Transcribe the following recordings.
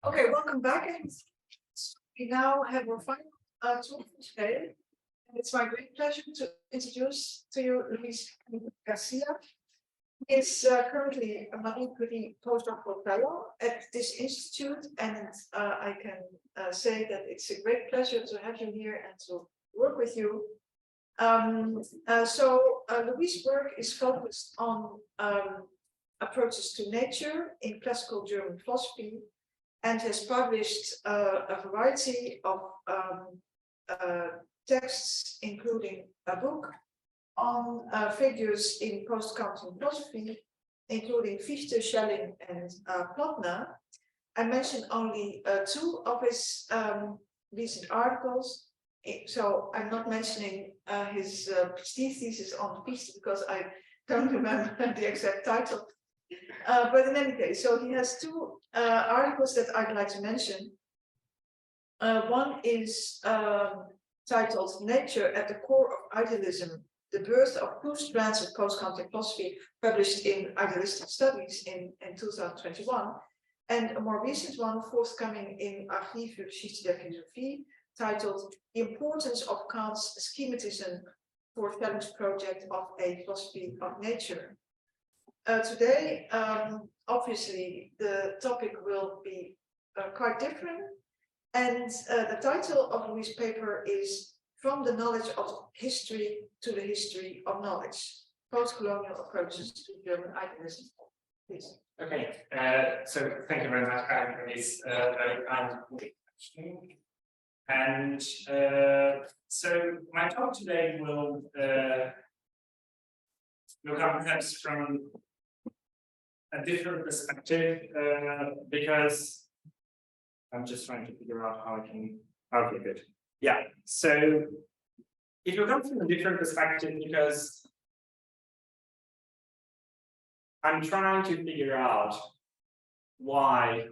Okay, welcome back. And we now have our final talk for today. And it's my great pleasure to introduce to you Luis Garcia. He is currently a Marie Curie postdoctoral fellow at this institute, and I can say that it's a great pleasure to have you here and to work with you. Luis' work is focused on approaches to nature in classical German philosophy, and has published a variety of texts, including a book on figures in post-Kantian philosophy, including Fichte, Schelling, and Plotner. I mentioned only two of his recent articles, so I'm not mentioning his PhD thesis on Fichte because I don't remember the exact title. But in any case, so he has two articles that I'd like to mention. One is titled Nature at the Core of Idealism, the Birth of Two Strands of Post-Kantian Philosophy, published in Idealistic Studies in 2021. And a more recent one forthcoming in Archiv für Geschichte der Philosophie, titled The Importance of Kant's Schematism for Fellipe's project of a philosophy of nature. Today, obviously, the topic will be quite different. And the title of Luis' paper is From the Knowledge of History to the History of Knowledge, Postcolonial Approaches to German Idealism. Please. Okay, so thank you very much, Karen, for this very kind question. And so my talk today will come perhaps from a different perspective, because I'm just trying to figure out how I can. Okay, good. Yeah. So it will come from a different perspective because I'm trying to figure out why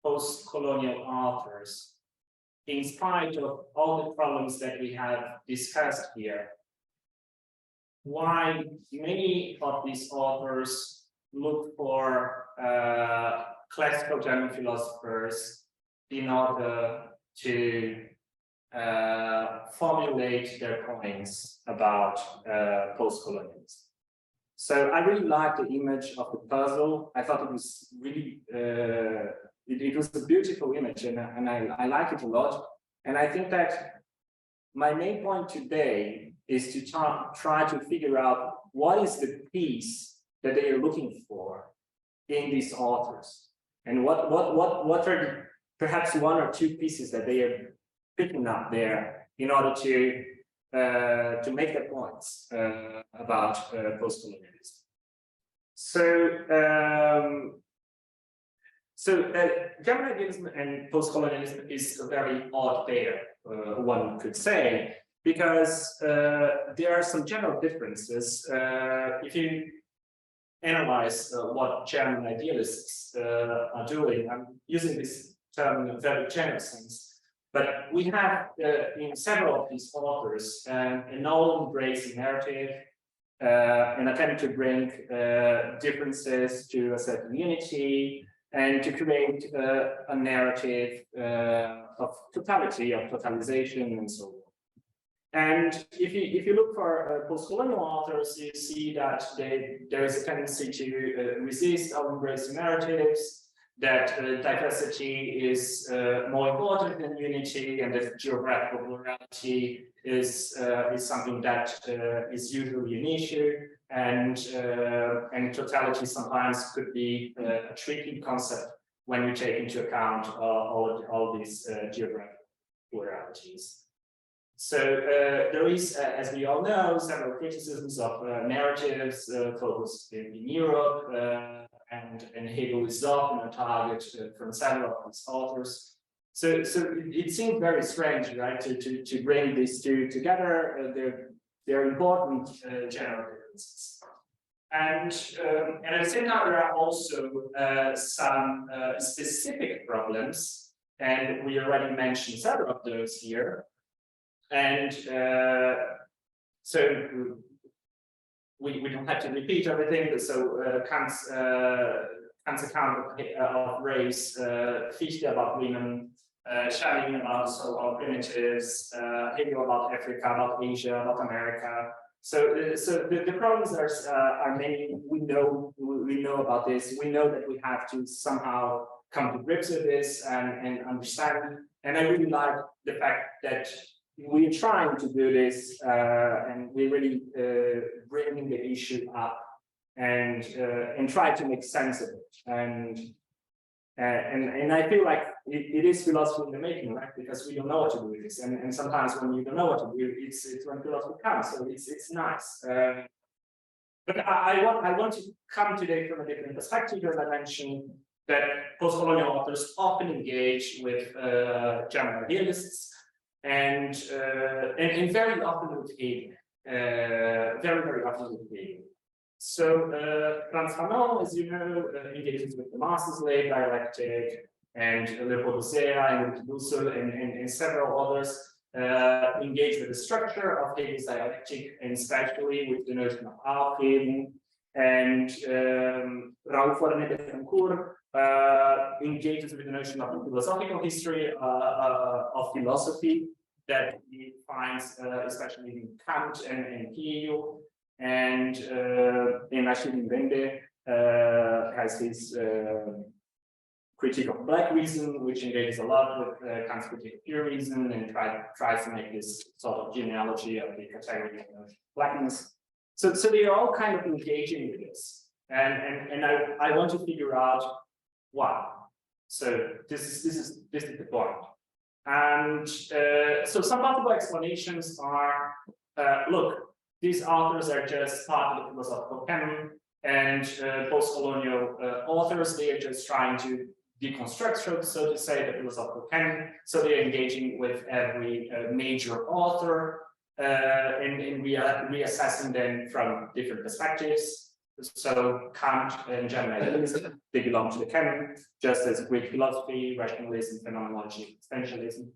post-colonial authors, in spite of all the problems that we have discussed here, why many of these authors look for classical German philosophers in order to formulate their points about post-colonialism. So I really like the image of the puzzle. I thought it was really, it was a beautiful image, and I like it a lot. And I think that my main point today is to try to figure out what is the piece that they are looking for in these authors, and what are perhaps one or two pieces that they are picking up there in order to make their points about post-colonialism. So German idealism and post-colonialism is a very odd pair, one could say, because there are some general differences. If you analyze what German idealists are doing, I'm using this term in a very general sense, but we have in several of these authors an all-embracing narrative, an attempt to bring differences to a certain unity, and to create a narrative of totality, of totalization, and so on. And if you look for post-colonial authors, you see that there is a tendency to resist all-embracing narratives, that diversity is more important than unity, and that geographical plurality is something that is usually an issue, and totality sometimes could be a tricky concept when we take into account all these geographical pluralities. So there is, as we all know, several criticisms of narratives focused in Europe, and Hegel is often a target from several of these authors. So it seemed very strange, right, to bring these two together. They're important general differences. And at the same time, there are also some specific problems, and we already mentioned several of those here. And so we don't have to repeat everything. So Kant's Kant's account of race, Fichte about women, Schelling about so-called primitives, Hegel about Africa, about Asia, about America. So the problems are many. We know about this. We know that we have to somehow come to grips with this and understand. And I really like the fact that we're trying to do this, and we're really bringing the issue up and try to make sense of it. And I feel like it is philosophy in the making, right? Because we don't know what to do with this, and sometimes when you don't know what to do, it's when philosophy comes. So it's nice. But I want to come today from a different perspective, as I mentioned that post-colonial authors often engage with German idealists, and very often with Hegel, very often with Hegel. So Franz Fanon, as you know, engages with the master slave dialectic, and Leopold Garcia and Dussel and several others engage with the structure of Hegel's dialectic, and especially with the notion of Aufheben. And Raoul Fornet-Betancourt engages with the notion of the philosophical history of philosophy that he finds especially in Kant and Hegel. And Achille Mbembe has his critique of black reason, which engages a lot with Kant's critique of pure reason, and tries to make this sort of genealogy of the category of blackness. So they are all kind of engaging with this, and I want to figure out why. So this is the point. And so some possible explanations are, look, these authors are just part of the philosophical canon, and post-colonial authors, they are just trying to deconstruct, so to say, the philosophical canon. So they're engaging with every major author and reassessing them from different perspectives. So Kant and German idealism, they belong to the canon, just as Greek philosophy, rationalism, phenomenology, existentialism.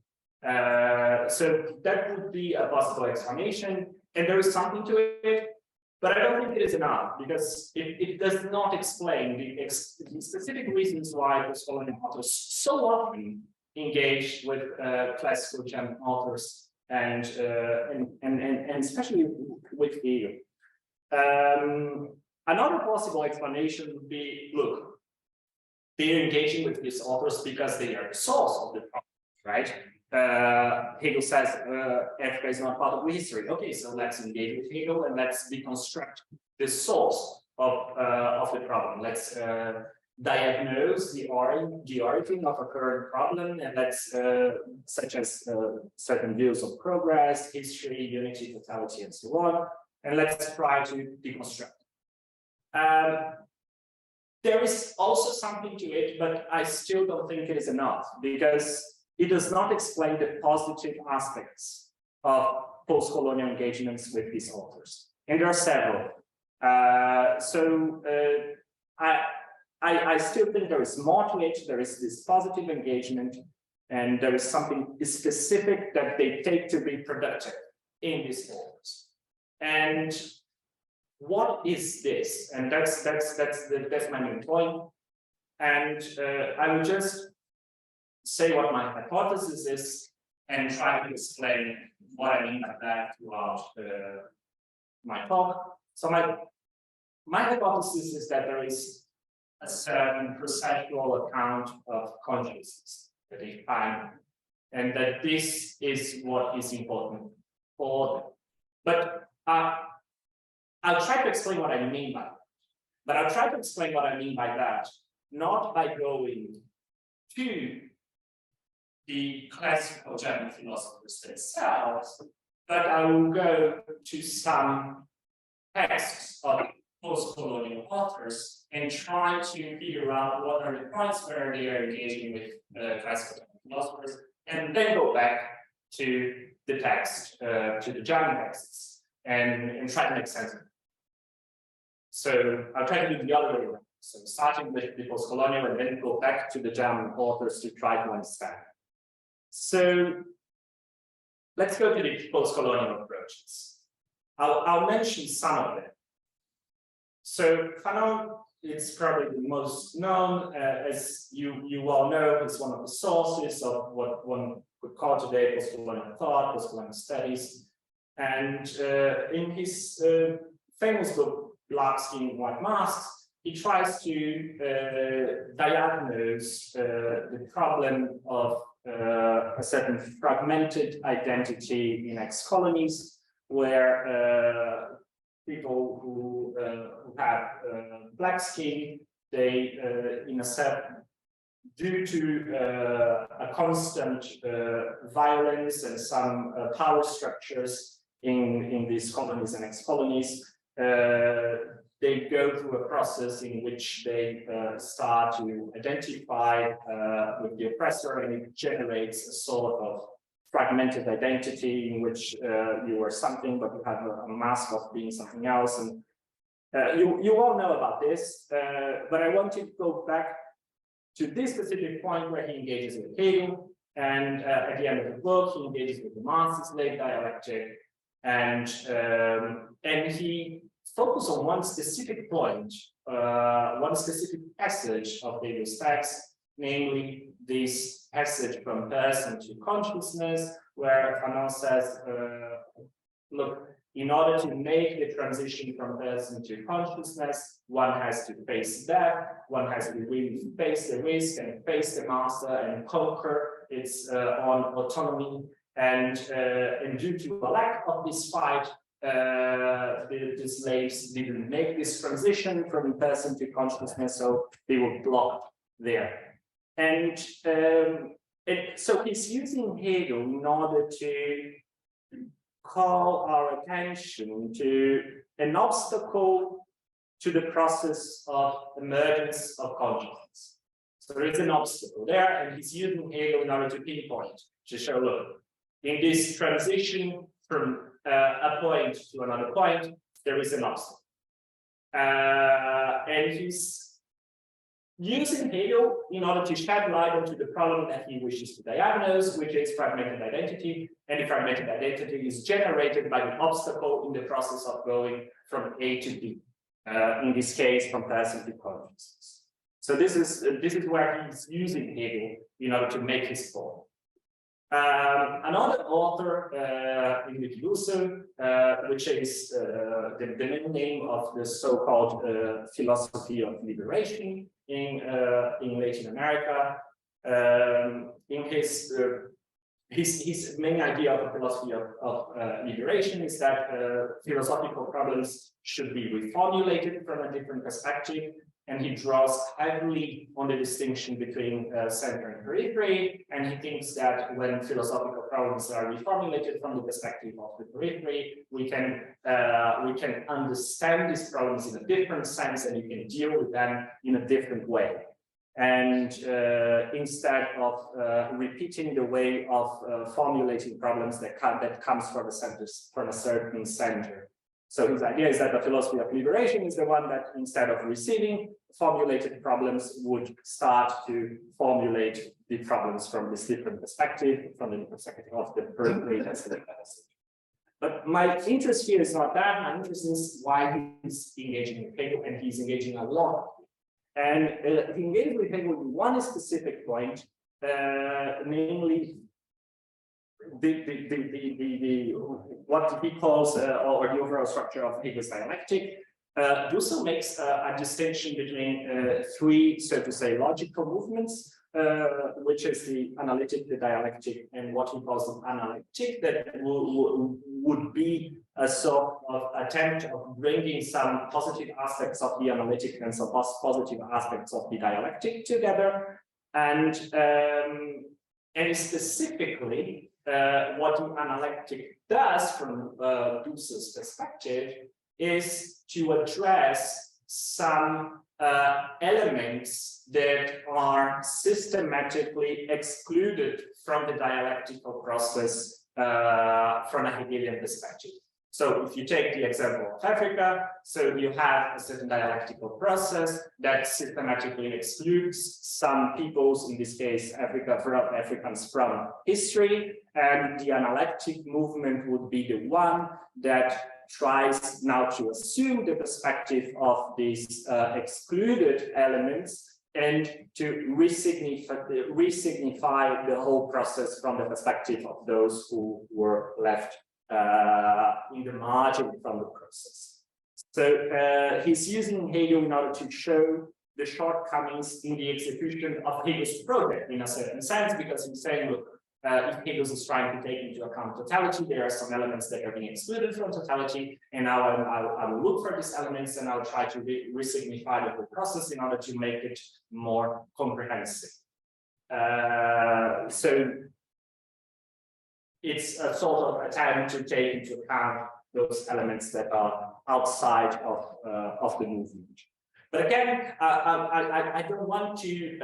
So that would be a possible explanation. And there is something to it, but I don't think it is enough, because it does not explain the specific reasons why post-colonial authors so often engage with classical German authors and especially with Hegel. Another possible explanation would be, look, they're engaging with these authors because they are the source of the problem, right? Hegel says Africa is not part of history. Okay, so let's engage with Hegel and let's deconstruct the source of the problem. Let's diagnose the origin of a current problem, and let's such as certain views of progress, history, unity, totality, and so on, and let's try to deconstruct. There is also something to it, but I still don't think it is enough, because it does not explain the positive aspects of post-colonial engagements with these authors. And there are several. I still think there is more to it. There is this positive engagement, and there is something specific that they take to be productive in these authors. And what is this? And that's my main point. And I will just say what my hypothesis is and try to explain what I mean by that throughout my talk. So my hypothesis is that there is a certain perceptual account of consciousness that they find, and that this is what is important for them. But I'll try to explain what I mean by that. But I'll try to explain what I mean by that, not by going to the classical German philosophers themselves, but I will go to some texts of post-colonial authors and try to figure out what are the points where they are engaging with classical philosophers, and then go back to the text, to the German texts, and try to make sense of it. So I'll try to do the other way around. So starting with the post-colonial and then go back to the German authors to try to understand. So let's go to the post-colonial approaches. I'll mention some of them. So Fanon it's probably the most known, as you all know, it's one of the sources of what one could call today postcolonial thought, postcolonial studies. And in his famous book, Black Skin, White Masks, he tries to diagnose the problem of a certain fragmented identity in ex-colonies, where people who have black skin, they, in a certain, due to a constant violence and some power structures in these colonies and ex-colonies, they go through a process in which they start to identify with the oppressor, and it generates a sort of fragmented identity in which you are something, but you have a mask of being something else. And you all know about this, but I want to go back to this specific point where he engages with Hegel, and at the end of the book, he engages with the Marxist-led dialectic, and he focuses on one specific point, one specific passage of Hegel's text, namely this passage from person to consciousness, where Fanon says, look, in order to make the transition from person to consciousness, one has to face death, one has to really face the risk and face the master and conquer its own autonomy. And due to a lack of this fight, the slaves didn't make this transition from person to consciousness, so they were blocked there. And so he's using Hegel in order to call our attention to an obstacle to the process of emergence of consciousness. So there is an obstacle there, and he's using Hegel in order to pinpoint, to show, look, in this transition from a point to another point, there is an obstacle. And he's using Hegel in order to shed light onto the problem that he wishes to diagnose, which is fragmented identity. And the fragmented identity is generated by the obstacle in the process of going from A to B. In this case, from person to consciousness. So this is where he's using Hegel in order to make his point. Another author, Idealism, which is the main name of the so-called philosophy of liberation in Latin America. In his main idea of the philosophy of liberation is that philosophical problems should be reformulated from a different perspective, and he draws heavily on the distinction between center and periphery, and he thinks that when philosophical problems are reformulated from the perspective of the periphery, we can understand these problems in a different sense, and you can deal with them in a different way. And instead of repeating the way of formulating problems that comes from a certain center. So his idea is that the philosophy of liberation is the one that, instead of receiving formulated problems, would start to formulate the problems from this different perspective, from the perspective of the periphery. But my interest here is not that. My interest is why he's engaging with Hegel, and he's engaging a lot. And he engaged with Hegel in one specific point, namely what he calls or the overall structure of Hegel's dialectic. Dussel makes a distinction between three, so to say, logical movements, which is the analytic, the dialectic, and what he calls the analytic, that would be a sort of attempt of bringing some positive aspects of the analytic and some positive aspects of the dialectic together. And specifically, what the analytic does from Dussel's perspective is to address some elements that are systematically excluded from the dialectical process from a Hegelian perspective. So if you take the example of Africa, so you have a certain dialectical process that systematically excludes some peoples, in this case, Africans from history, and the analytic movement would be the one that tries now to assume the perspective of these excluded elements and to re-signify the whole process from the perspective of those who were left in the margin from the process. So he's using Hegel in order to show the shortcomings in the execution of Hegel's project in a certain sense, because he's saying, look, if Hegel is trying to take into account totality, there are some elements that are being excluded from totality, and now I will look for these elements and I'll try to re-signify the whole process in order to make it more comprehensive. So it's a sort of attempt to take into account those elements that are outside of the movement. But again, I don't want to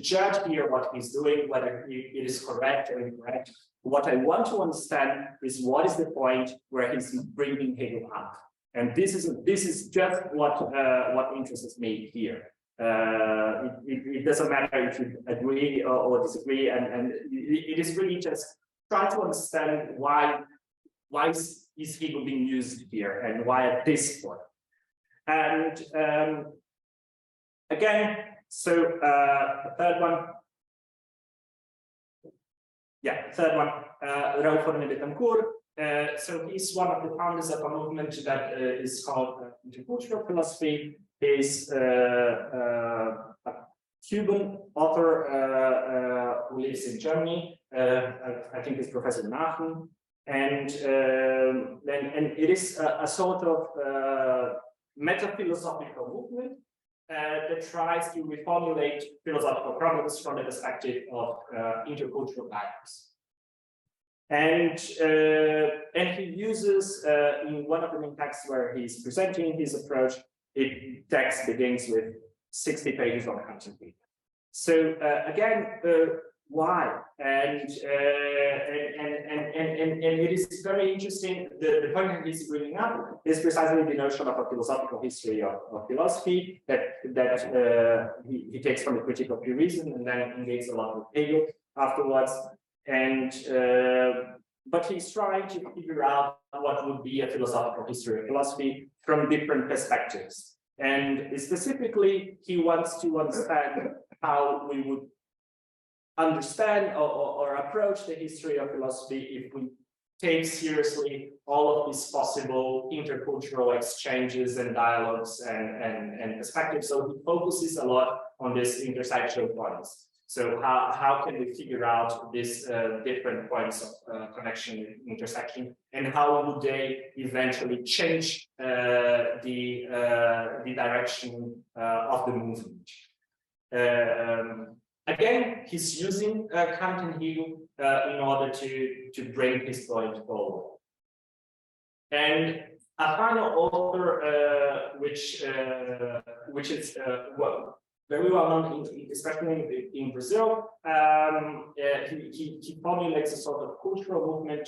judge here what he's doing, whether it is correct or incorrect. What I want to understand is what is the point where he's bringing Hegel up, and this is just what interests me here. It doesn't matter if you agree or disagree, and it is really just try to understand why is Hegel being used here and why at this point. And again, so the third one, Raoul Forné de Betancourt. So he's one of the founders of a movement that is called intercultural philosophy. He's a Cuban author who lives in Germany. I think he's Professor in Aachen, and it is a sort of meta-philosophical movement that tries to reformulate philosophical problems from the perspective of intercultural dialogues. And he uses in one of the main texts where he's presenting his approach, the text begins with 60 pages on content. So again, why? And it is very interesting. The point that he's bringing up is precisely the notion of a philosophical history of philosophy that he takes from the Critique of Pure Reason and then engages a lot with Hegel afterwards. And but he's trying to figure out what would be a philosophical history of philosophy from different perspectives. And specifically, he wants to understand how we would understand or approach the history of philosophy if we take seriously all of these possible intercultural exchanges and dialogues and perspectives. So he focuses a lot on these intersectional points. So how can we figure out these different points of connection and intersection, and how would they eventually change the direction of the movement? Again, he's using Kant and Hegel in order to bring his point forward. And a final author, which is very well known, especially in Brazil, he formulates a sort of cultural movement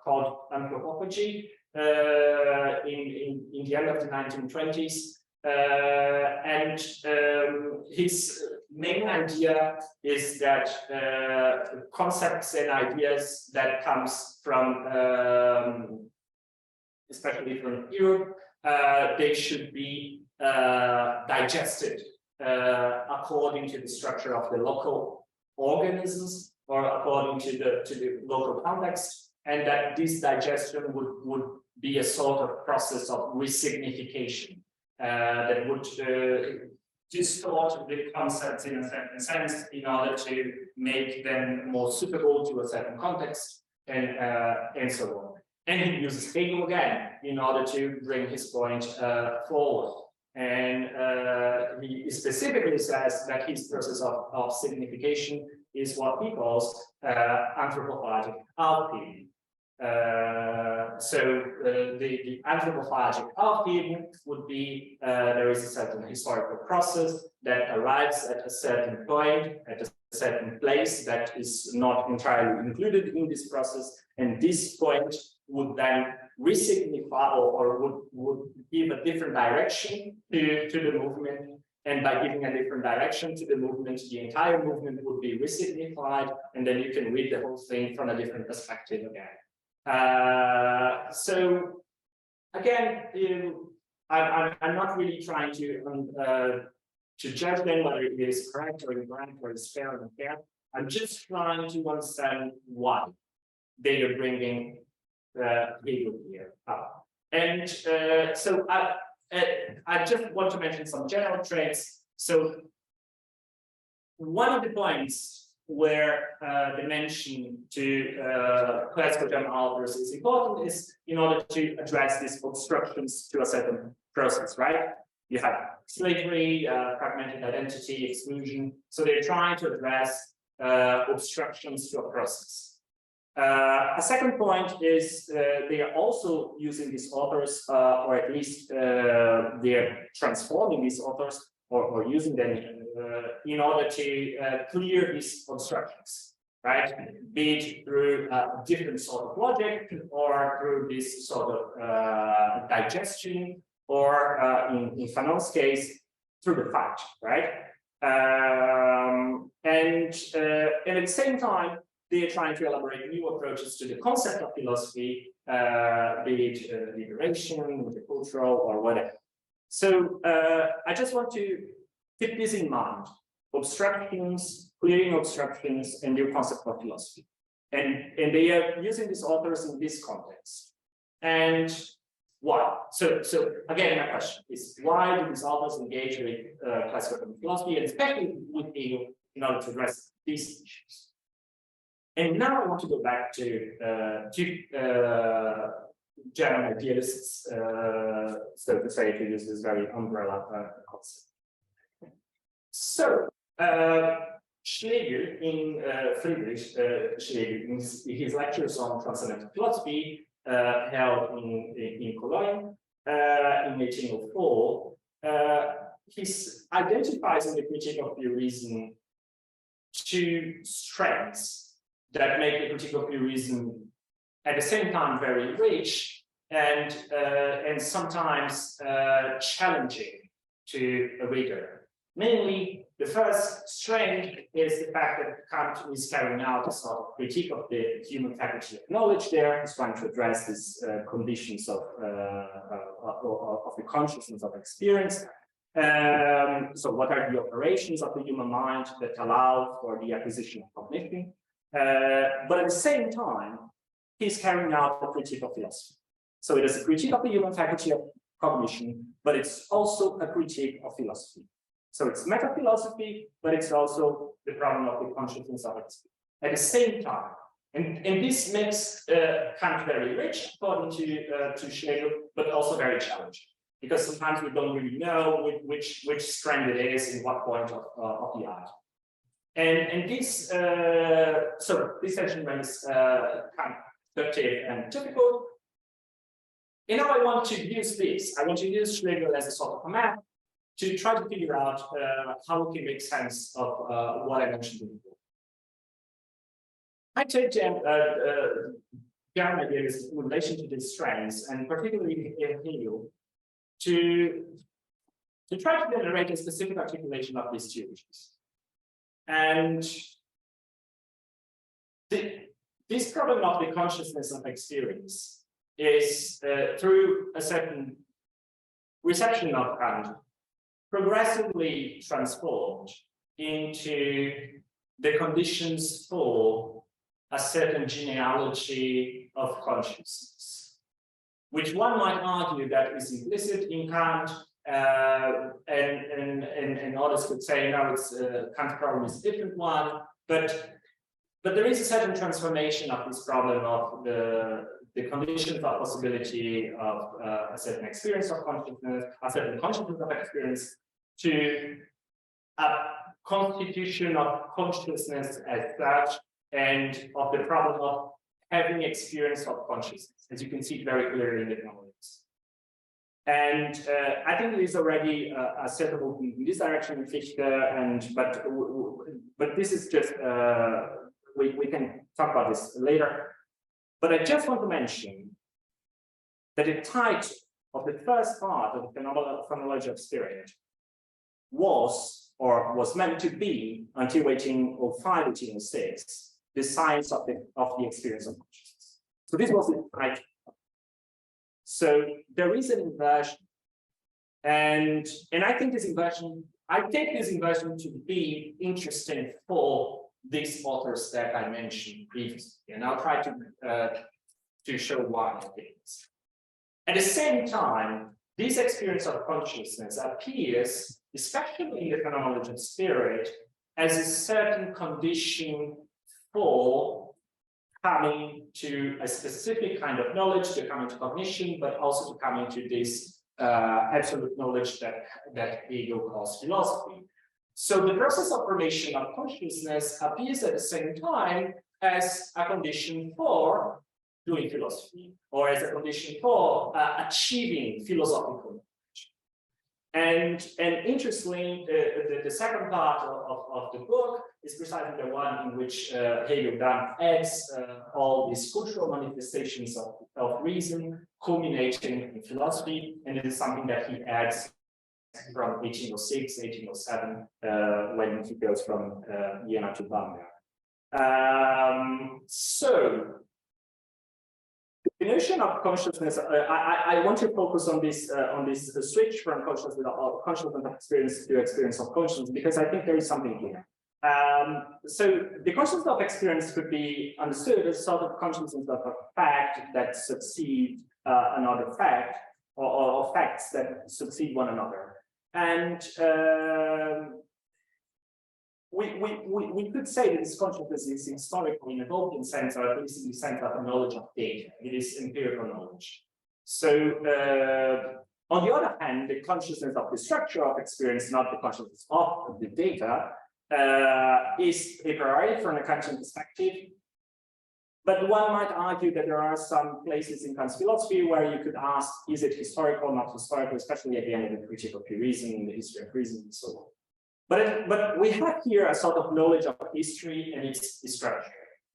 called anthropophagy in the end of the 1920s. And his main idea is that concepts and ideas that comes from, especially from Europe, they should be digested according to the structure of the local organisms or according to the local context, and that this digestion would be a sort of process of resignification that would distort the concepts in a certain sense in order to make them more suitable to a certain context and so on. And he uses Hegel again in order to bring his point forward. And he specifically says that his process of signification is what he calls anthropophagic Aufheben. So the anthropophagic Aufheben would be there is a certain historical process that arrives at a certain point, at a certain place that is not entirely included in this process, and this point would then resignify or would give a different direction to the movement, and by giving a different direction to the movement, the entire movement would be resignified, and then you can read the whole thing from a different perspective again. So again, I'm not really trying to judge them whether it is correct or incorrect or it's fair or unfair. I'm just trying to understand why they are bringing behavior here up. And so I just want to mention some general traits. So one of the points where the mention to classical German authors is important is in order to address these obstructions to a certain process, right? You have slavery, fragmented identity, exclusion. So they're trying to address obstructions to a process. A second point is they are also using these authors, or at least they're transforming these authors or using them in order to clear these obstructions, right? Be it through a different sort of logic or through this sort of digestion, or in Fanon's case, through the fact, right? And at the same time, they are trying to elaborate new approaches to the concept of philosophy, be it liberation, multicultural, or whatever. So I just want to keep this in mind: obstructions, clearing obstructions, and new concept of philosophy. And they are using these authors in this context. And why? So again, my question is, why do these authors engage with classical philosophy, and especially with Hegel, in order to address these issues? And now I want to go back to German idealists, so to say, to use this very umbrella concept. So Schlegel, in Friedrich Schlegel, in his lectures on transcendental philosophy, held in Cologne in 1804, he identifies in the Critique of Pure Reason two strengths that make the Critique of Pure Reason at the same time very rich and sometimes challenging to a reader. Mainly, the first strength is the fact that Kant is carrying out a sort of critique of the human faculty of knowledge there. He's trying to address these conditions of the consciousness of experience. So what are the operations of the human mind that allow for the acquisition of cognition? But at the same time, he's carrying out a critique of philosophy. So it is a critique of the human faculty of cognition, but it's also a critique of philosophy. So it's meta-philosophy, but it's also the problem of the consciousness of experience at the same time. And this makes Kant very rich, according to Schlegel, but also very challenging, because sometimes we don't really know which strand it is in what point of the art. And this, so this section is kind of productive and difficult. And now I want to use this. I want to use Schlegel as a sort of a map to try to figure out how we can make sense of what I mentioned before. I take German ideas in relation to these strands, and particularly in Hegel, to try to generate a specific articulation of these theories. And this problem of the consciousness of experience is, through a certain reception of Kant, progressively transformed into the conditions for a certain genealogy of consciousness, which one might argue that is implicit in Kant, and others could say, no, it's Kant's problem is a different one, but there is a certain transformation of this problem of the conditions of possibility of a certain experience of consciousness, a certain consciousness of experience, to a constitution of consciousness as such, and of the problem of having experience of consciousness, as you can see very clearly in the knowledge. And I think there is already a certain movement in this direction in Fichte, but this is just we can talk about this later. But I just want to mention that the title of the first part of the phenomenology of spirit was meant to be, until 1805, 1806, the science of the experience of consciousness. So this was the idea. So there is an inversion, and I think this inversion, I take this inversion to be interesting for these authors that I mentioned previously, and I'll try to show why I think this. At the same time, this experience of consciousness appears, especially in the phenomenology of spirit, as a certain condition for coming to a specific kind of knowledge, to coming to cognition, but also to coming to this absolute knowledge that Hegel calls philosophy. So the process of formation of consciousness appears at the same time as a condition for doing philosophy, or as a condition for achieving philosophical knowledge. And interestingly, the second part of the book is precisely the one in which Hegel then adds all these cultural manifestations of reason, culminating in philosophy, and it is something that he adds from 1806, 1807, when he goes from Vienna to Bamberg. So the notion of consciousness, I want to focus on this switch from consciousness of experience to experience of consciousness, because I think there is something here. So the consciousness of experience could be understood as sort of consciousness of a fact that succeed another fact, or facts that succeed one another. And we could say that this consciousness is historical in a Goldman sense, or at least in the sense of a knowledge of data. It is empirical knowledge. So on the other hand, the consciousness of the structure of experience, not the consciousness of the data, is a priori from a Kantian perspective. But one might argue that there are some places in Kant's philosophy where you could ask, is it historical, not historical, especially at the end of the Critique of Pure Reason, in the history of reason, and so on. But we have here a sort of knowledge of history and its structure.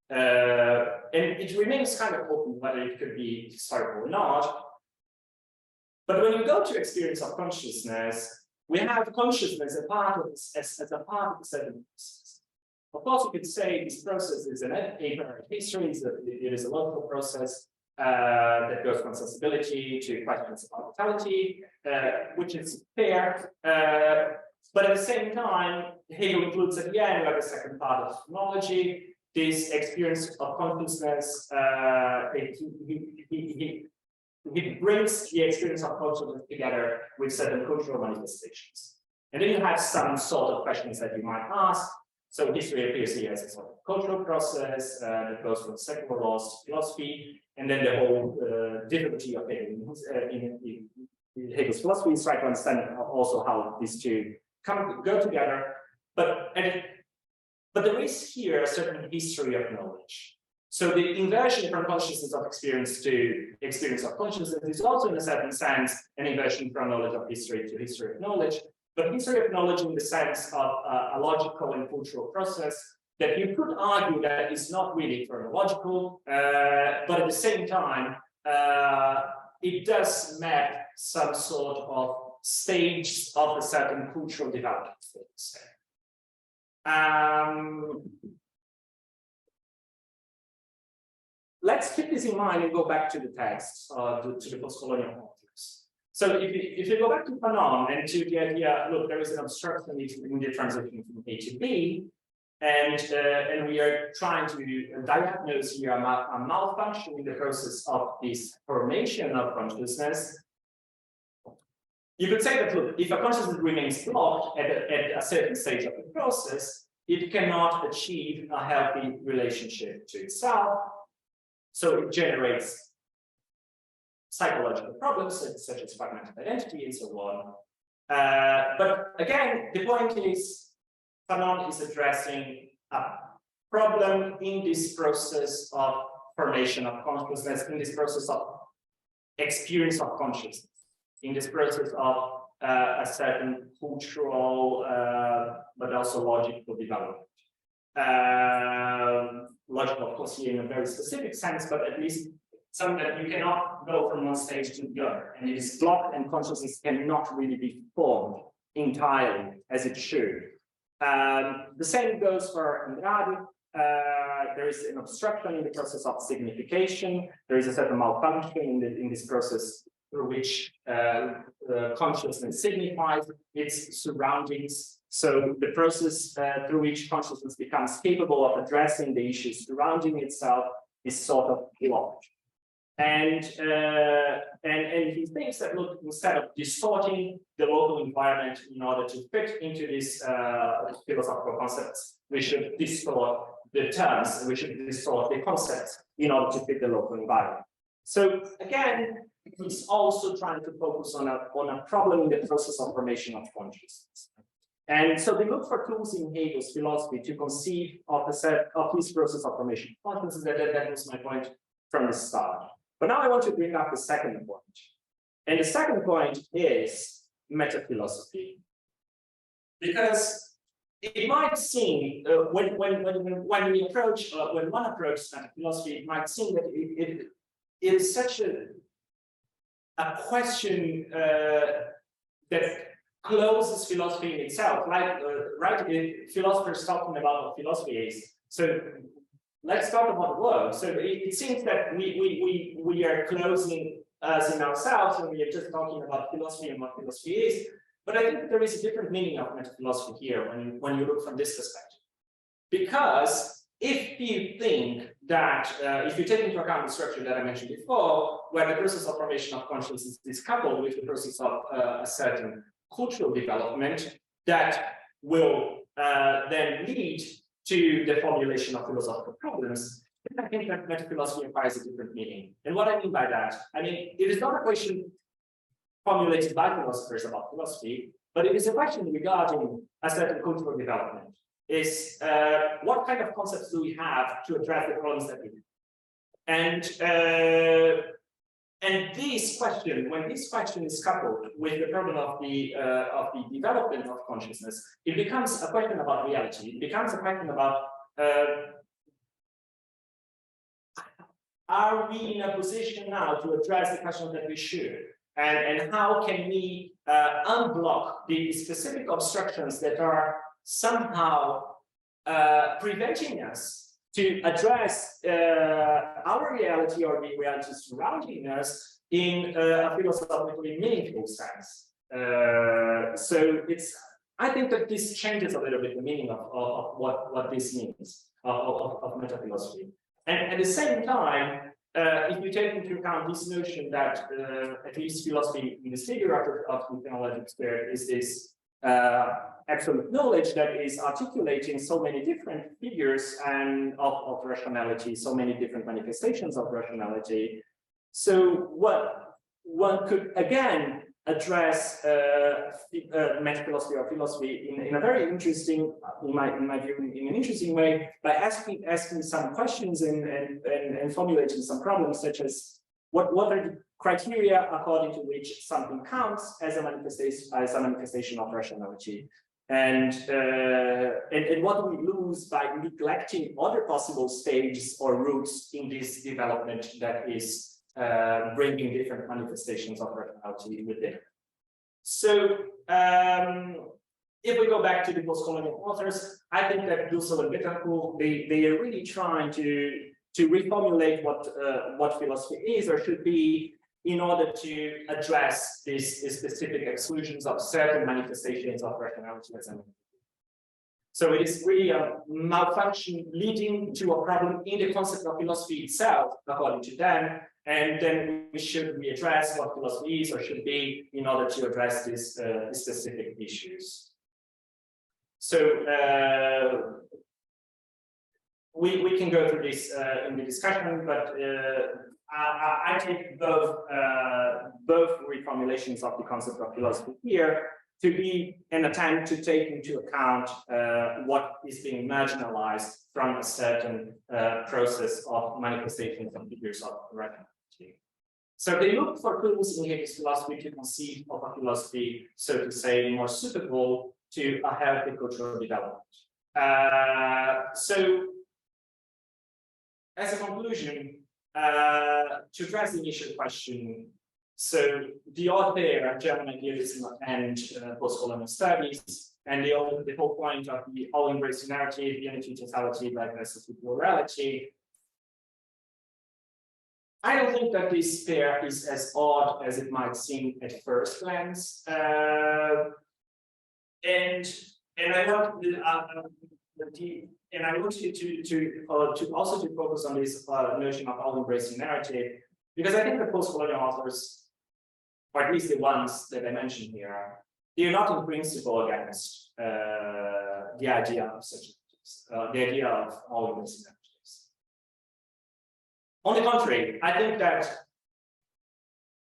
And it remains kind of open whether it could be historical or not. But when you go to experience of consciousness, we have consciousness as a part of the certain process. Of course, you could say this process is an apriori history, it is a logical process that goes from sensibility to questions about totality, which is fair. But at the same time, Hegel includes at the end, like the second part of phenomenology, this experience of consciousness. He brings the experience of consciousness together with certain cultural manifestations. And then you have some sort of questions that you might ask. So history appears here as a sort of cultural process that goes from secular laws to philosophy, and then the whole difficulty of Hegel in Hegel's philosophy is trying to understand also how these two go together. But there is here a certain history of knowledge. So the inversion from consciousness of experience to experience of consciousness is also, in a certain sense, an inversion from knowledge of history to history of knowledge. But history of knowledge in the sense of a logical and cultural process that you could argue that is not really chronological, but at the same time, it does map some sort of stage of a certain cultural development, so to say. Let's keep this in mind and go back to the text, to the postcolonial authors. So if you go back to Fanon and to the idea, look, there is an obstruction in the transition from A to B, and we are trying to diagnose here a malfunction in the process of this formation of consciousness. You could say that, look, if a consciousness remains blocked at a certain stage of the process, it cannot achieve a healthy relationship to itself. So it generates psychological problems such as fragmented identity and so on. But again, the point is, Fanon is addressing a problem in this process of formation of consciousness, in this process of experience of consciousness, in this process of a certain cultural but also logical development. Logical, of course, here in a very specific sense, but at least something that you cannot go from one stage to the other, and it is blocked, and consciousness cannot really be formed entirely as it should. The same goes for Andrade. there is an obstruction in the process of signification. There is a certain malfunction in this process through which consciousness signifies its surroundings. So the process through which consciousness becomes capable of addressing the issues surrounding itself is sort of blocked. And he thinks that, look, instead of distorting the local environment in order to fit into these philosophical concepts, we should distort the terms, we should distort the concepts in order to fit the local environment. So again, he's also trying to focus on a problem in the process of formation of consciousness. And so they look for tools in Hegel's philosophy to conceive of this process of formation of consciousness. That was my point from the start. But now I want to bring up the second point. And the second point is metaphilosophy. Because it might seem, when one approaches metaphilosophy, it might seem that it is such a question that closes philosophy in itself. Like, right, philosophers talking about what philosophy is. So let's talk about the world. So it seems that we are closing us in ourselves and we are just talking about philosophy and what philosophy is. But I think there is a different meaning of metaphilosophy here when you look from this perspective. Because if you think that, if you take into account the structure that I mentioned before, where the process of formation of consciousness is coupled with the process of a certain cultural development that will then lead to the formulation of philosophical problems, then I think that metaphilosophy implies a different meaning. And what I mean by that, I mean, it is not a question formulated by philosophers about philosophy, but it is a question regarding a certain cultural development. Is what kind of concepts do we have to address the problems that we have? And this question, when this question is coupled with the problem of the development of consciousness, it becomes a question about reality. It becomes a question about are we in a position now to address the question that we should, and how can we unblock the specific obstructions that are somehow preventing us to address our reality or the reality surrounding us in a philosophically meaningful sense. So I think that this changes a little bit the meaning of what this means of metaphilosophy. And at the same time, if you take into account this notion that at least philosophy in this figure of the phenomenological spirit is this absolute knowledge that is articulating so many different figures and of rationality, so many different manifestations of rationality. So what one could again address metaphilosophy or philosophy in a very interesting, in my view, in an interesting way by asking some questions and formulating some problems, such as what are the criteria according to which something counts as a manifestation of rationality, and what do we lose by neglecting other possible stages or routes in this development that is bringing different manifestations of rationality within it. So if we go back to the postcolonial authors, I think that Dussel and Bittencourt, they are really trying to reformulate what philosophy is or should be in order to address these specific exclusions of certain manifestations of rationality. So it is really a malfunction leading to a problem in the concept of philosophy itself, according to them, and then we should readdress what philosophy is or should be in order to address these specific issues. So we can go through this in the discussion, but I take both reformulations of the concept of philosophy here to be an attempt to take into account what is being marginalized from a certain process of manifestations and figures of rationality. So they look for tools in Hegel's philosophy to conceive of a philosophy, so to say, more suitable to a healthy cultural development. So, as a conclusion, to address the initial question, so the odd pair, German idealism and postcolonial studies, and the whole point of the all-embracing narrative, unity, totality, likeness, plurality. I don't think that this pair is as odd as it might seem at first glance, and I want I want you to also focus on this notion of all-embracing narrative, because I think the post-colonial authors, or at least the ones that I mentioned here, they're not in principle against the idea of such the idea of all-embracing narratives. On the contrary, I think that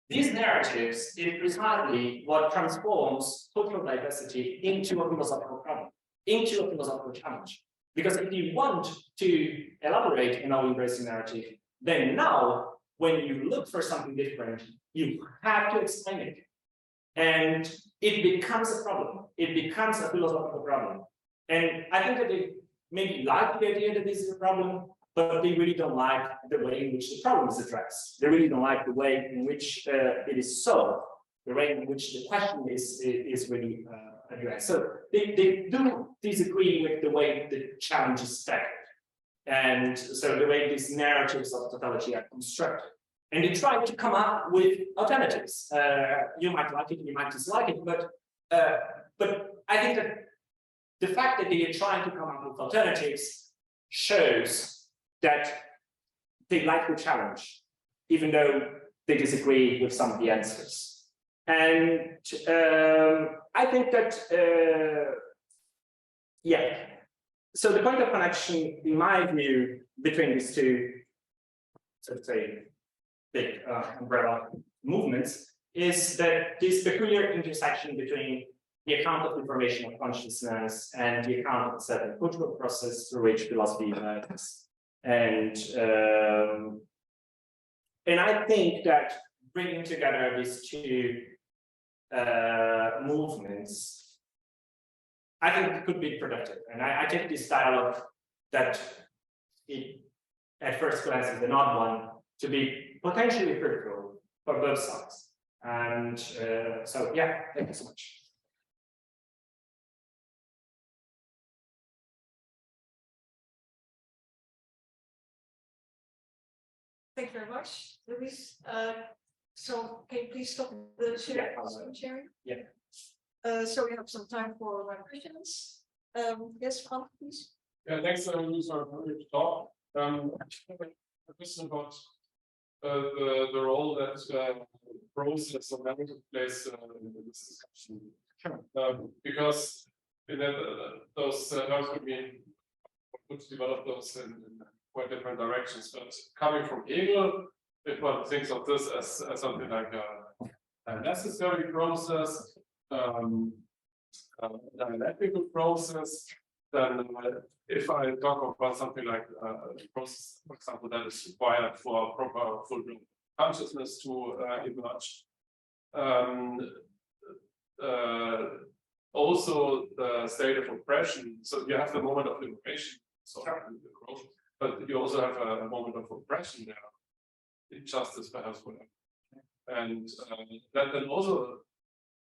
these narratives is precisely what transforms cultural diversity into a philosophical problem, into a philosophical challenge. Because if you want to elaborate an all-embracing narrative, then now, when you look for something different, you have to explain it. And it becomes a problem. It becomes a philosophical problem. And I think that they maybe like the idea that this is a problem, but they really don't like the way in which the problem is addressed. They really don't like the way in which it is solved, the way in which the question is really addressed. So they do disagree with the way the challenge is stacked. And so the way these narratives of totality are constructed. And they try to come up with alternatives. You might like it, you might dislike it, but I think that the fact that they are trying to come up with alternatives shows that they like the challenge, even though they disagree with some of the answers. And I think that, yeah. So the point of connection, in my view, between these two, so to say, big umbrella movements, is that this peculiar intersection between the account of information of consciousness and the account of a certain cultural process through which philosophy emerges. And I think that bringing together these two movements, I think it could be productive. And I take this dialogue that at first glance is an odd one to be potentially fruitful for both sides. And so, yeah, thank you so much. Thank you very much, Luis. So can you please stop the sharing? Yeah. So we have some time for questions. Yes, Frank, please. Yeah, thanks, Luis, for the talk. I have a question about the role that process or narrative plays in this discussion. Because those terms could develop those in quite different directions. But coming from Hegel, if one thinks of this as something like a necessary process, dialectical process, then if I talk about something like a process, for example, that is required for proper full-blown consciousness to emerge. Also, the state of oppression. So you have the moment of liberation, so the growth, but you also have a moment of oppression there, injustice, perhaps, whatever. And that then also.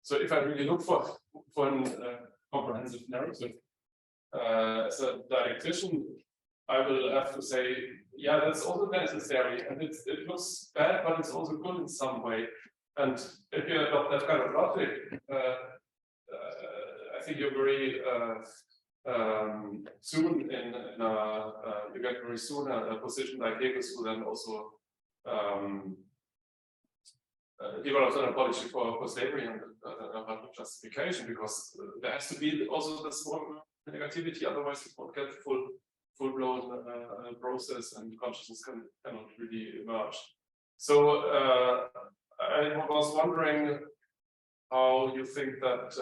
So if I really look for a comprehensive narrative as a dialectician, I will have to say, yeah, that's also necessary, and it looks bad, but it's also good in some way. And if you adopt that kind of logic, I think you're very soon you get very soon a position like Hegel's, who then also develops an apology for slavery and justification, because there has to be also this one negativity, otherwise you won't get full-blown process, and consciousness cannot really emerge. So I was wondering how you think that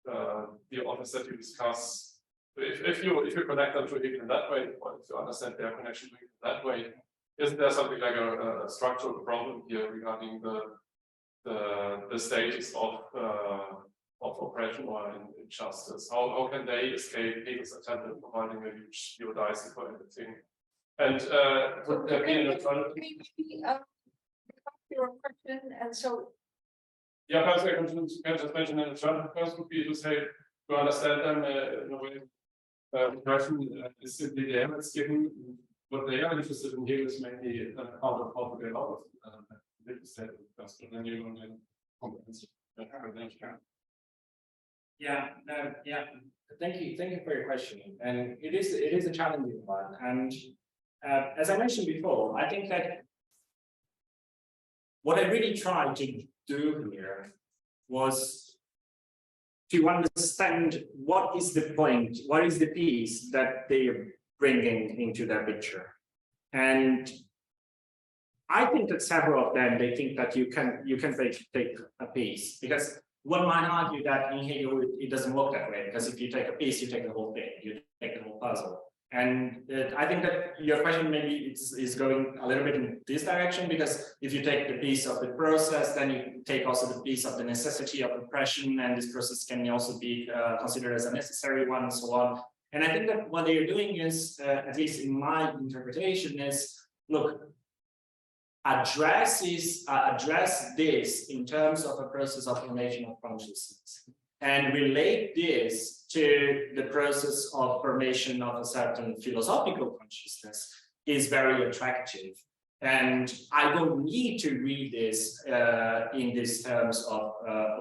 the authors that you discuss, if you connect them to Hegel in that way, or if you understand their connection to Hegel in that way, isn't there something like a structural problem here regarding the status of oppression or injustice? How can they escape Hegel's attempt at providing a huge theodizing for everything? And would there be an alternative? Your question, and so. Yeah, perhaps I can just mention an alternative. First would be to say, to understand them in a way. The person is simply there, it's given what they are interested in here is mainly how to get out of the state of the then you're going to competence. Yeah, yeah. Thank you for your question. And it is a challenging one. And as I mentioned before, I think that what I really tried to do here was to understand what is the point, what is the piece that they are bringing into their picture. And I think that several of them, they think that you can take a piece, because one might argue that in Hegel it doesn't work that way, because if you take a piece, you take the whole thing, you take the whole puzzle. And I think that your question maybe is going a little bit in this direction, because if you take the piece of the process, then you take also the piece of the necessity of oppression, and this process can also be considered as a necessary one, and so on. And I think that what they're doing is, at least in my interpretation, is look, address this in terms of a process of formation of consciousness, and relate this to the process of formation of a certain philosophical consciousness is very attractive. And I don't need to read this in these terms of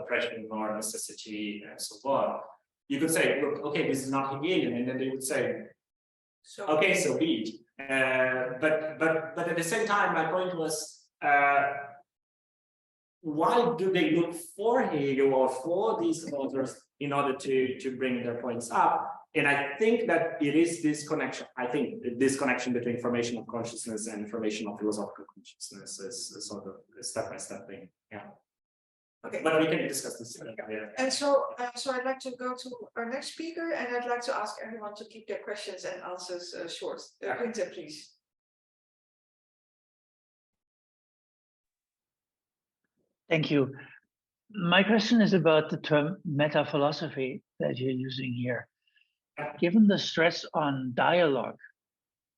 oppression or necessity and so on. You could say, look, okay, this is not Hegelian, and then they would say, so, okay, so be it. But at the same time, my point was, why do they look for Hegel or for these authors in order to bring their points up? And I think that it is this connection. I think this connection between formation of consciousness and formation of philosophical consciousness is sort of a step-by-step thing. Yeah. Okay, but we can discuss this. And so I'd like to go to our next speaker, and I'd like to ask everyone to keep their questions and answers short. Quinta, please. Thank you. My question is about the term meta-philosophy that you're using here. Given the stress on dialogue,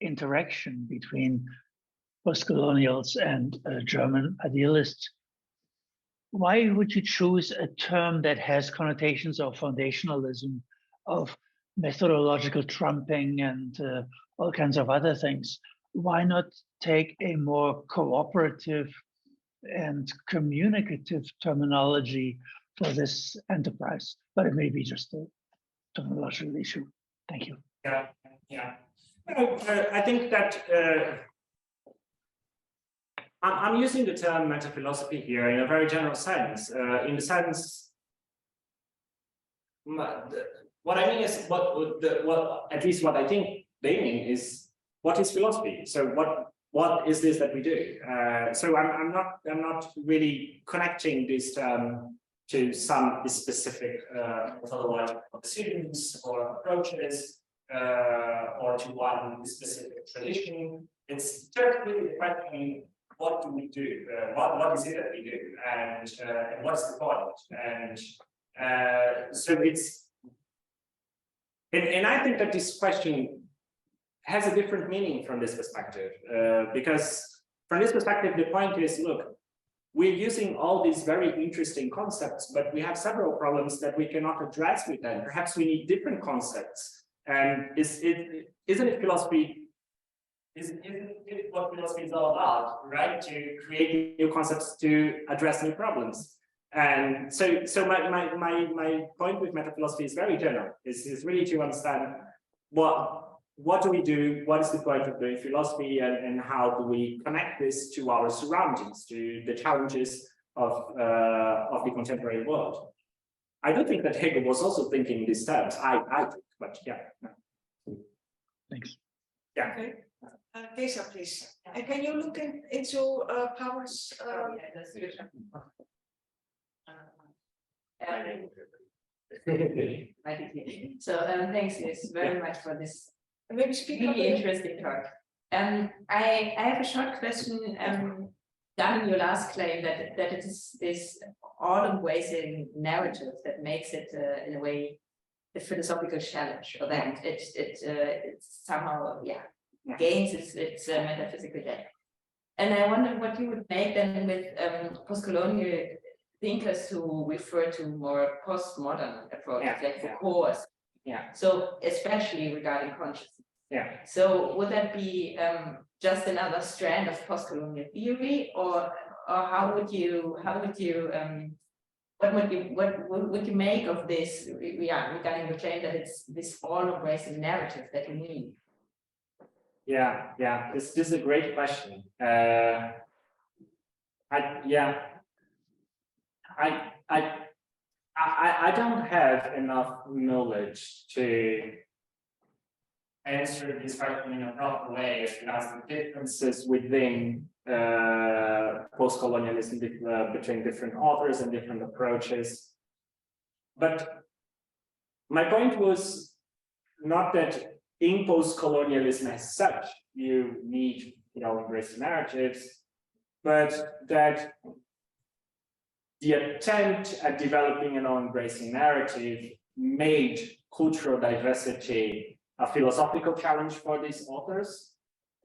interaction between postcolonials and German idealists, why would you choose a term that has connotations of foundationalism, of methodological trumping, and all kinds of other things? Why not take a more cooperative and communicative terminology for this enterprise? But it may be just a terminological issue. Thank you. Yeah. I think that I'm using the term meta-philosophy here in a very general sense. In the sense, what I mean is what at least what I think they mean is, what is philosophy? So what is this that we do? So I'm not really connecting this term to some specific methodological decisions or approaches, or to one specific tradition. It's just really the question: what do we do? What is it that we do? And what's the point? And so it's, and I think that this question has a different meaning from this perspective, because from this perspective, the point is, look, we're using all these very interesting concepts, but we have several problems that we cannot address with them. Perhaps we need different concepts. And isn't it philosophy? Isn't it what philosophy is all about, right? To create new concepts to address new problems. And so my point with metaphilosophy is very general. Is really to understand what do we do, what is the point of doing philosophy, and how do we connect this to our surroundings, to the challenges of the contemporary world. I don't think that Hegel was also thinking in these terms. I think, but yeah. Thanks. Yeah. Okay. Garcia, please. And can you look into Power's? So thanks very much for this Maybe speak really interesting talk. I have a short question. Done your last claim that it is this all-embracing narrative that makes it in a way a philosophical challenge, or that it somehow gains its metaphysical depth. And I wonder what you would make then with postcolonial thinkers who refer to more postmodern approaches, Yeah, like yeah. Foucault. Yeah. So especially regarding consciousness. Yeah. So would that be just another strand of postcolonial theory, or how would you what would you make of this regarding the claim that it's this all-embracing narrative that we need? Yeah. This is a great question. I don't have enough knowledge to answer this question in a proper way as the differences within postcolonialism between different authors and different approaches. But my point was not that in postcolonialism as such you need, embrace narratives, but that the attempt at developing an all-embracing narrative made cultural diversity a philosophical challenge for these authors.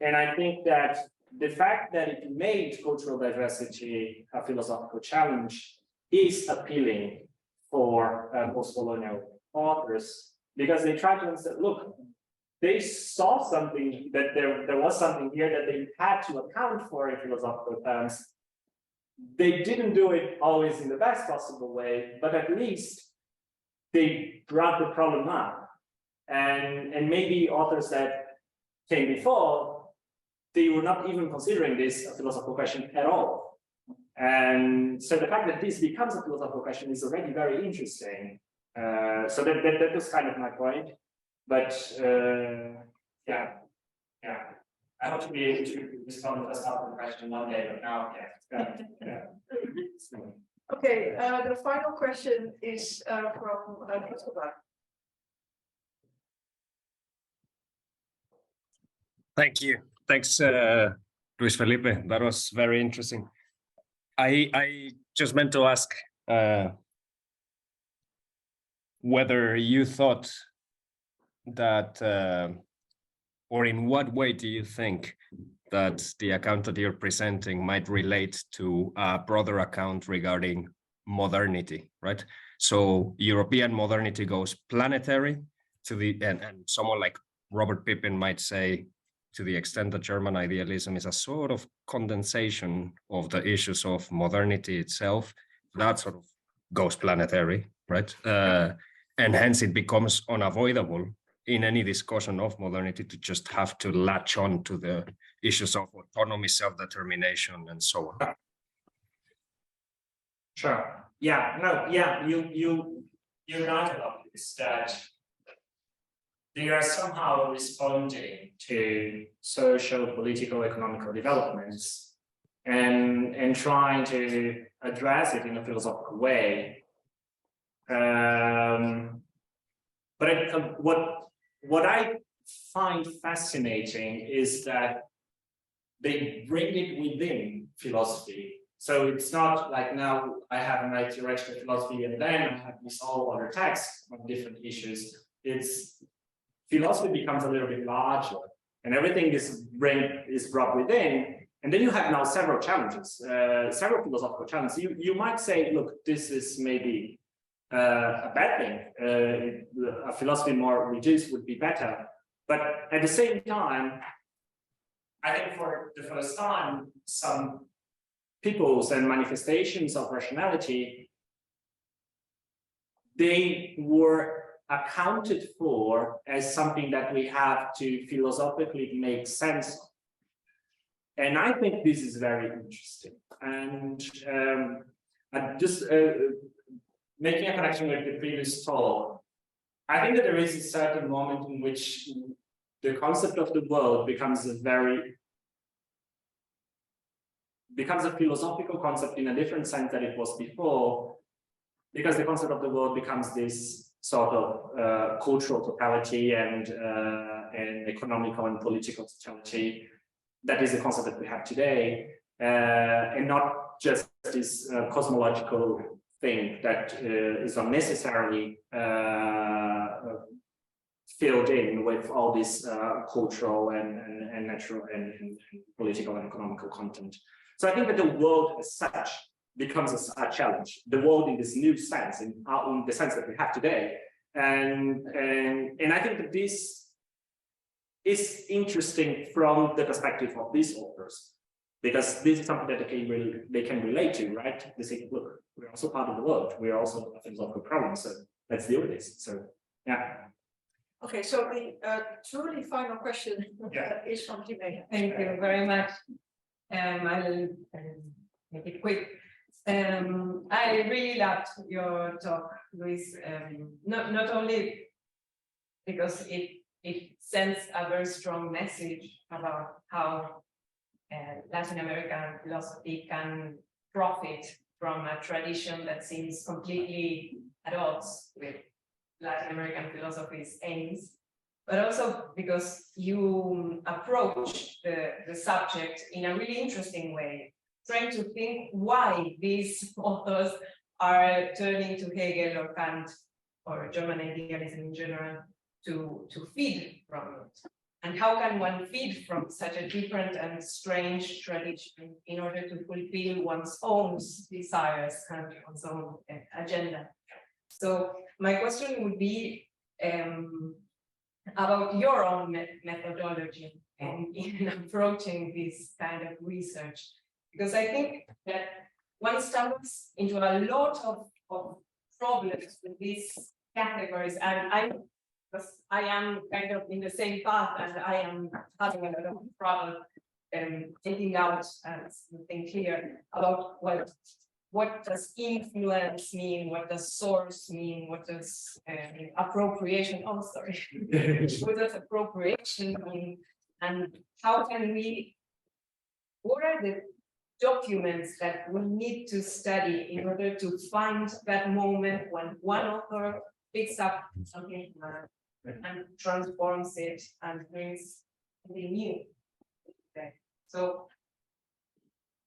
And I think that the fact that it made cultural diversity a philosophical challenge is appealing for postcolonial authors, because they try to understand, look, they saw something, that there was something here that they had to account for in philosophical terms. They didn't do it always in the best possible way, but at least they brought the problem up. And maybe authors that came before, they were not even considering this a philosophical question at all. And so the fact that this becomes a philosophical question is already very interesting. So that was kind of my point. But yeah. I hope to be able to respond to the first half of the question one day, but now, yeah. Okay, the final question is from Christopher. Thank you. Thanks, Luis Fellipe. That was very interesting. I just meant to ask whether you thought that, or in what way do you think that the account that you're presenting might relate to a broader account regarding modernity, right? So European modernity goes planetary to the, and someone like Robert Pippin might say, to the extent that German idealism is a sort of condensation of the issues of modernity itself, that sort of goes planetary, right? And hence it becomes unavoidable in any discussion of modernity to just have to latch on to the issues of autonomy, self-determination, and so on. Sure. Yeah. No. Yeah. You're right about this. That they are somehow responding to social, political, economical developments, and trying to address it in a philosophical way. But what I find fascinating is that they bring it within philosophy. So it's not like now I have a theoretical philosophy and then I have these all other texts on different issues. It's philosophy becomes a little bit larger, and everything is brought within. And then you have now several challenges, several philosophical challenges. You might say, look, this is maybe a bad thing. A philosophy more reduced would be better. But at the same time, I think for the first time, some peoples and manifestations of rationality, they were accounted for as something that we have to philosophically make sense of. And I think this is very interesting. And just making a connection with the previous talk, I think that there is a certain moment in which the concept of the world becomes a philosophical concept in a different sense than it was before, because the concept of the world becomes this sort of cultural totality and economical and political totality. That is the concept that we have today, and not just this cosmological thing that is unnecessarily filled in with all this cultural and natural and political and economical content. So I think that the world as such becomes a challenge. The world in this new sense, in the sense that we have today, and I think that this is interesting from the perspective of these authors, because this is something that they can relate to, right? They say, look, we're also part of the world. We're also a philosophical problem, so let's deal with this. So, yeah. Okay, so the truly final question is from Timea. Thank you very much. I'll make it quick. I really loved your talk, Luis. Not only because it sends a very strong message about how Latin American philosophy can profit from a tradition that seems completely at odds with Latin American philosophy's aims, but also because you approach the subject in a really interesting way, trying to think why these authors are turning to Hegel or Kant or German idealism in general to feed from it. And how can one feed from such a different and strange tradition in order to fulfill one's own desires and one's own agenda? So my question would be about your own methodology in approaching this kind of research, because I think that one stumbles into a lot of problems with these categories, and I am kind of in the same path, and I am having a lot of trouble taking out something clear about what does influence mean, what does source mean, what does appropriation, oh sorry, what does appropriation mean, and how can what are the documents that we need to study in order to find that moment when one author picks up something and transforms it and brings something new. Okay. So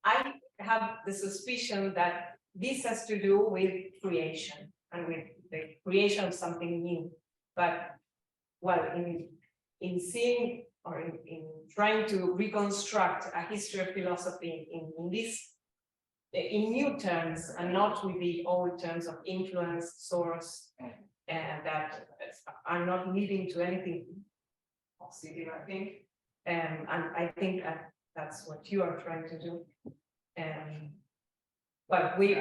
I have the suspicion that this has to do with creation and with the creation of something new. But well, in seeing or in trying to reconstruct a history of philosophy in new terms and not with the old terms of influence, source, and that are not leading to anything positive, I think. And I think that's what you are trying to do. But we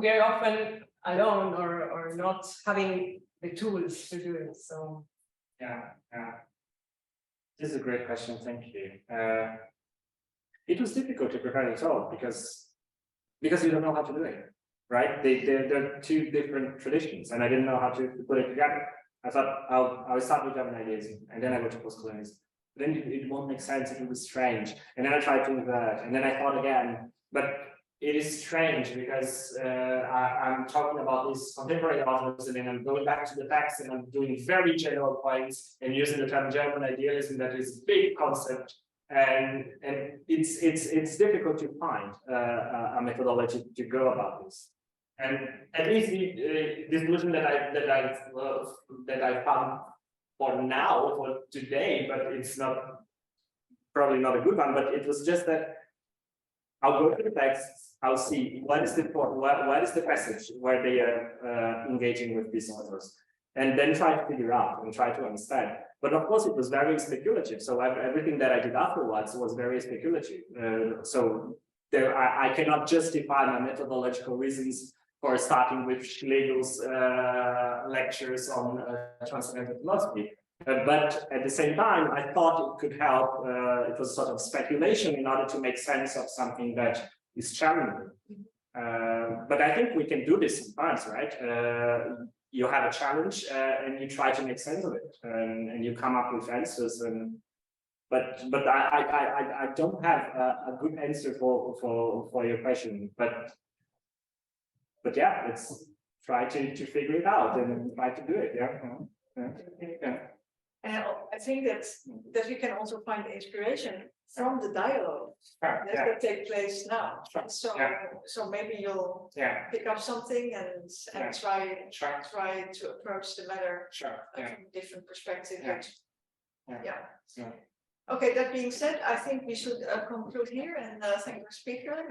are often alone or not having the tools to do it. So yeah. This is a great question. Thank you. It was difficult to prepare the talk because you don't know how to do it, right? They're two different traditions, and I didn't know how to put it together. I thought I'll start with German idealism, and then I go to postcolonialism. Then it won't make sense. It will be strange, and then I tried to invert, and then I thought again. But it is strange because I'm talking about these contemporary authors, and then I'm going back to the text, and I'm doing very general points and using the term German idealism, that is a big concept, and it's difficult to find a methodology to go about this. And at least the solution that I found for now, for today, but it's probably not a good one. But it was just that I'll go to the texts, I'll see what is the passage where they are engaging with these authors, and then try to figure out and try to understand. But of course, it was very speculative. So everything that I did afterwards was very speculative. So I cannot justify my methodological reasons for starting with Schlegel's lectures on transcendental philosophy. But at the same time, I thought it could help. It was sort of speculation in order to make sense of something that is challenging. But I think we can do this sometimes, right? You have a challenge and you try to make sense of it, and you come up with answers. But I don't have a good answer for your question. But yeah, let's try to figure it out and try to do it. Yeah. And I think that we can also find inspiration from the dialogue that will take place now. So maybe you'll pick up something and try to approach the matter from a different perspective. Okay, that being said, I think we should conclude here and thank our speaker.